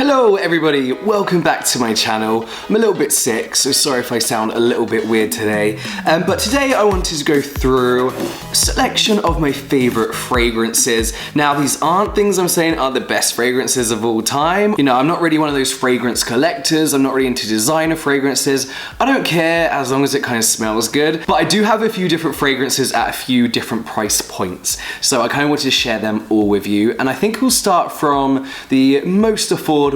Hello everybody, welcome back to my channel. I'm a little bit sick, so sorry if I sound a little bit weird today. But today I wanted to go through a selection of my favorite fragrances. Now these aren't things I'm saying are the best fragrances of all time. You know, I'm not really one of those fragrance collectors. I'm not really into designer fragrances. I don't care as long as it kind of smells good. But I do have a few different fragrances at a few different price points. So I kind of wanted to share them all with you. And I think we'll start from the most affordable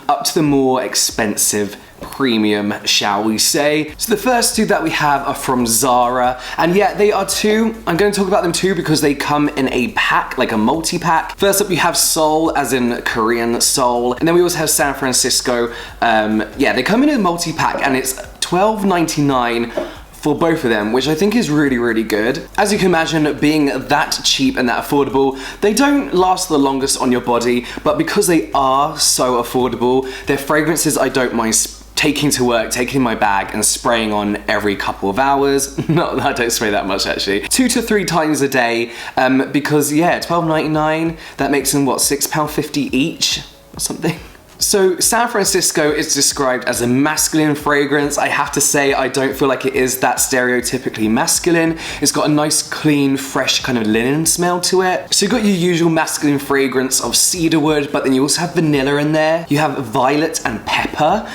up to the more expensive premium, shall we say. So the first two that we have are from Zara, and yeah, they are two. I'm going to talk about them too because they come in a pack, like a multi-pack. First up, you have SOUEL, as in Korean Seoul, and then we also have San Francisco. Yeah, they come in a multi-pack, and it's $12.99 for both of them, which I think is really, really good. As you can imagine, being that cheap and that affordable, they don't last the longest on your body, but because they are so affordable, they're fragrances I don't mind taking to work, taking in my bag and spraying on every couple of hours. No, I don't spray that much actually. 2 to 3 times a day, because yeah, $12.99, that makes them what, £6.50 each or something? So San Francisco is described as a masculine fragrance. I have to say, I don't feel like it is that stereotypically masculine. It's got a nice, clean, fresh kind of linen smell to it. So you've got your usual masculine fragrance of cedarwood, but then you also have vanilla in there. You have violet and pepper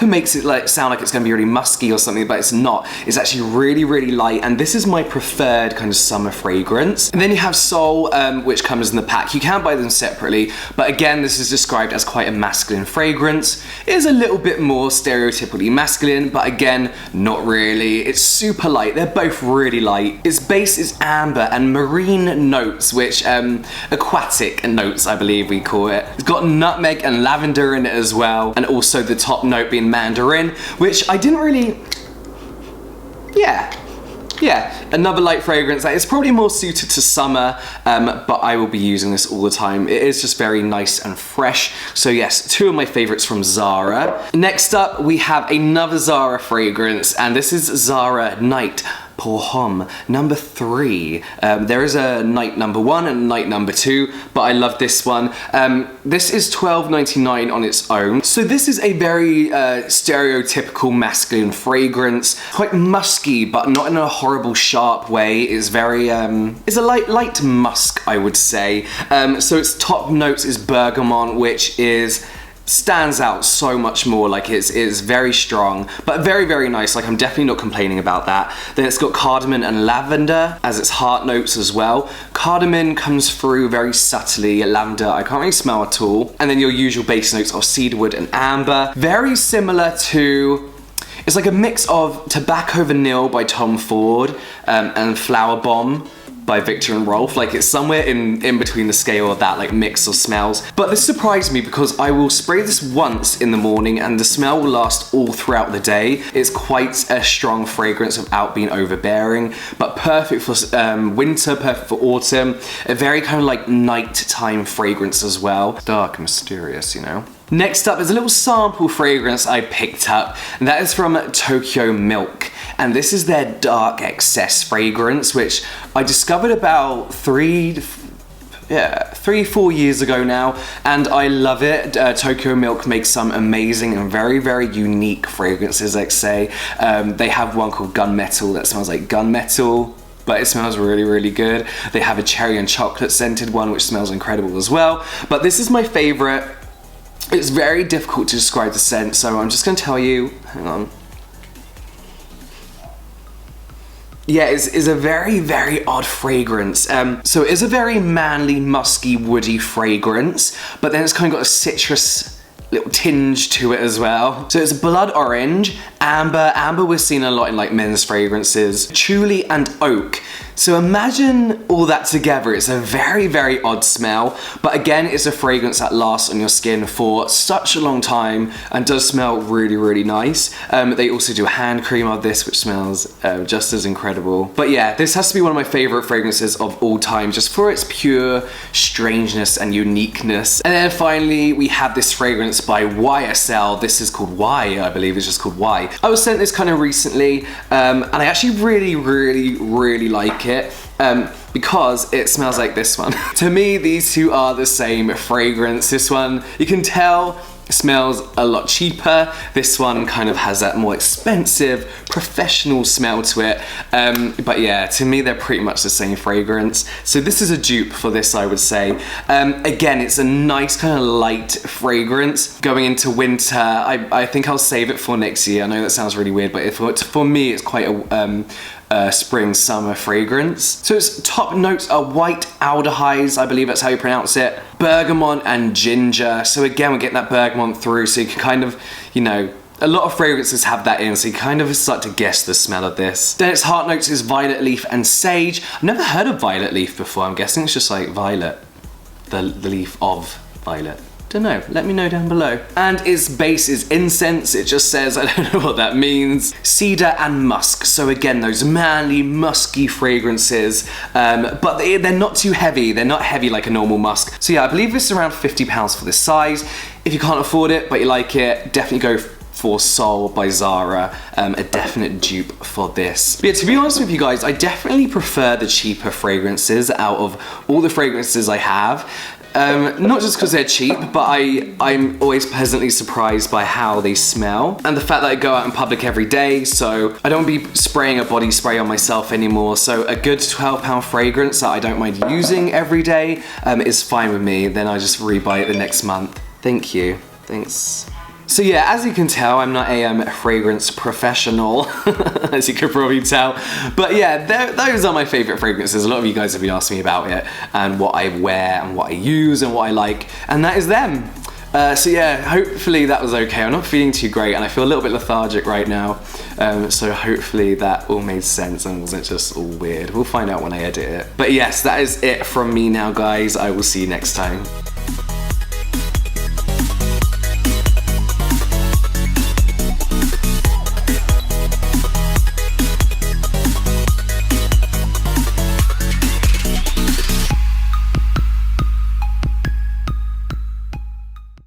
makes it like sound like it's gonna be really musky or something, but it's not. It's actually really, really light, and this is my preferred kind of summer fragrance. And then you have SOUEL, which comes in the pack. You can buy them separately, but again, this is described as quite a masculine fragrance. It is a little bit more stereotypically masculine, but again, not really. It's super light. They're both really light. Its base is amber and marine notes, which aquatic notes, I believe we call it. It's got nutmeg and lavender in it as well, and also the top note being mandarin, which I didn't really, yeah, another light fragrance that is probably more suited to summer, but I will be using this all the time. It is just very nice and fresh. So yes, two of my favorites from Zara. Next up, we have another Zara fragrance, and this is Zara Night pour homme number 3. There is a night number 1 and night number 2, but I love this one. This is $12.99 on its own. So this is a very stereotypical masculine fragrance, quite musky, but not in a horrible sharp way. It's very, it's a light musk, I would say. So its top notes is bergamot, which stands out so much more. Like it's very strong, but very, very nice. Like I'm definitely not complaining about that. Then it's got cardamom and lavender as its heart notes as well. Cardamom comes through very subtly. Lavender I can't really smell at all. And then your usual base notes of cedarwood and amber. Very similar to, it's like a mix of Tobacco Vanille by Tom Ford and Flower Bomb by Victor and Rolf. Like it's somewhere in between the scale of that like mix of smells. But this surprised me because I will spray this once in the morning and the smell will last all throughout the day. It's quite a strong fragrance without being overbearing, but perfect for winter, perfect for autumn. A very kind of like nighttime fragrance as well. Dark and mysterious, you know. Next up is a little sample fragrance I picked up, and that is from Tokyo Milk. And this is their Dark Excess fragrance, which I discovered about 3-4 years ago now, and I love it. Tokyo Milk makes some amazing and very, very unique fragrances, let's say. They have one called Gunmetal that smells like gunmetal, but it smells really, really good. They have a cherry and chocolate scented one, which smells incredible as well. But this is my favorite. It's very difficult to describe the scent, so I'm just gonna tell you, hang on. Yeah, it's a very, very odd fragrance. So it is a very manly, musky, woody fragrance, but then it's kind of got a citrus little tinge to it as well. So it's blood orange, amber. Amber we're seeing a lot in like men's fragrances. Patchouli and oak. So imagine all that together. It's a very, very odd smell, but again, it's a fragrance that lasts on your skin for such a long time and does smell really, really nice. They also do a hand cream of this, which smells just as incredible. But yeah, this has to be one of my favorite fragrances of all time, just for its pure strangeness and uniqueness. And then finally, we have this fragrance by YSL. This is called Y, I believe it's just called Y. I was sent this kind of recently, and I actually really, really, really like like it because it smells like this one. To me, these two are the same fragrance. This one, you can tell, smells a lot cheaper. This one kind of has that more expensive, professional smell to it. But yeah, to me, they're pretty much the same fragrance. So this is a dupe for this, I would say. Again, it's a nice kind of light fragrance. Going into winter, I think I'll save it for next year. I know that sounds really weird, but for me, it's quite a spring summer fragrance. So its top notes are white aldehydes, I believe that's how you pronounce it, bergamot and ginger. So again, we're getting that bergamot through, so you can kind of, you know, a lot of fragrances have that in, so you kind of start to guess the smell of this. Then its heart notes is violet leaf and sage. I've never heard of violet leaf before. I'm guessing it's just like violet, the leaf of violet. Don't know, let me know down below. And its base is incense. It just says, I don't know what that means. Cedar and musk. So again, those manly, musky fragrances, but they're not too heavy. They're not heavy like a normal musk. So yeah, I believe this is around £50 for this size. If you can't afford it, but you like it, definitely go for SOUEL by Zara, a definite dupe for this. But yeah, to be honest with you guys, I definitely prefer the cheaper fragrances out of all the fragrances I have. Not just because they're cheap, but I'm always pleasantly surprised by how they smell. And the fact that I go out in public every day, so I don't be spraying a body spray on myself anymore. So a good £12 fragrance that I don't mind using every day is fine with me. Then I just rebuy it the next month. Thank you. Thanks. So yeah, as you can tell, I'm not a fragrance professional, as you could probably tell. But yeah, those are my favorite fragrances. A lot of you guys have been asking me about it and what I wear and what I use and what I like, and that is them. So yeah, hopefully that was okay. I'm not feeling too great and I feel a little bit lethargic right now. So hopefully that all made sense and wasn't just all weird. We'll find out when I edit it. But yes, that is it from me now, guys. I will see you next time.